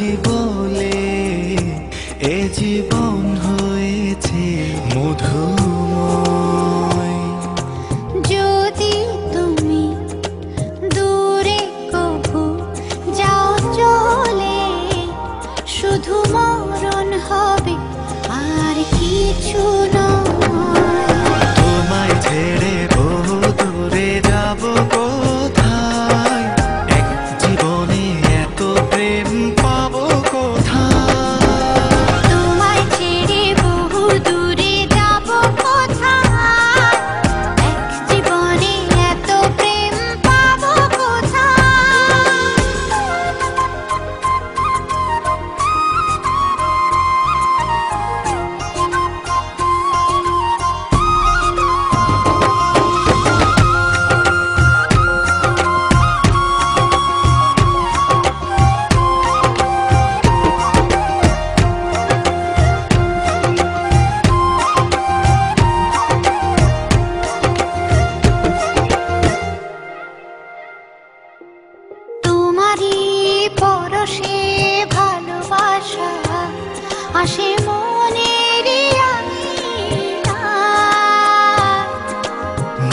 বুঝি বলে এ জীবন হয়েছে মধুময়। যদি তুমি দূরে কভু যাও চলে, শুধু মরণ হবে আর কিছু নয়। তোমায় ছেড়ে বহু দূরে যাব কোথায়, এক জীবনে এত প্রেম পাবো কোথায়। তোমায় ছেড়ে বহু দূরে যাব কোথায়, এক জীবনে এত প্রেম পাবো কোথায়। তোমারই পরশে ভালোবাসা আসে মনের আঙিনায়।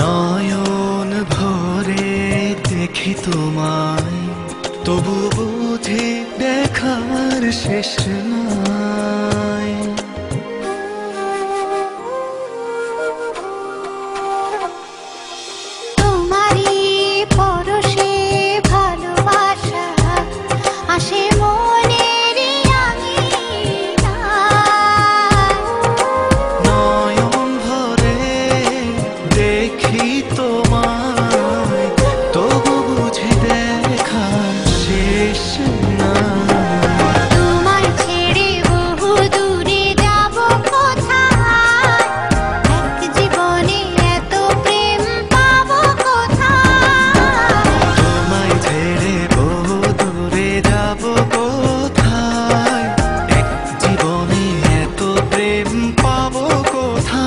নয়ন ভরে দেখি তোমায়, তবু বুঝি দেখার শেষ নাই। তোমারই পরশে ভালোবাসা আসে মনের আঙিনায়। নয়ন ভরে দেখি তোমায়, তবু বুঝি দেখার শেষ নাই। তোমায় ছেড়ে বহু দূরে যাব কোথায়, এক জীবনে এত প্রেম পাবো কোথায়। তোমায় ছেড়ে বহু দূরে যাব কোথায়, এক জীবনে এত প্রেম পাবো কোথায়।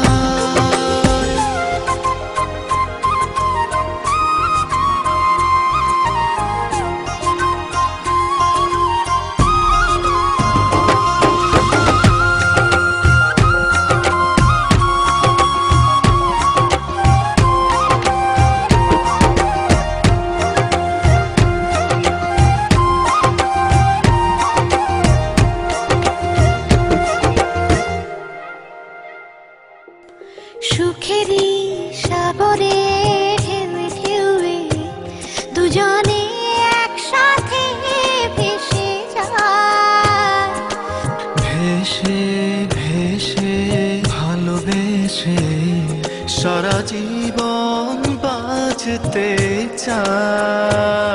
সুখেরই সাগরে ঢেউয়ে ঢেউয়ে দুজনে একসাথে ভেসে যায়। ভেসে ভেসে ভালোবেসে সারা জীবন বাঁচতে চাই।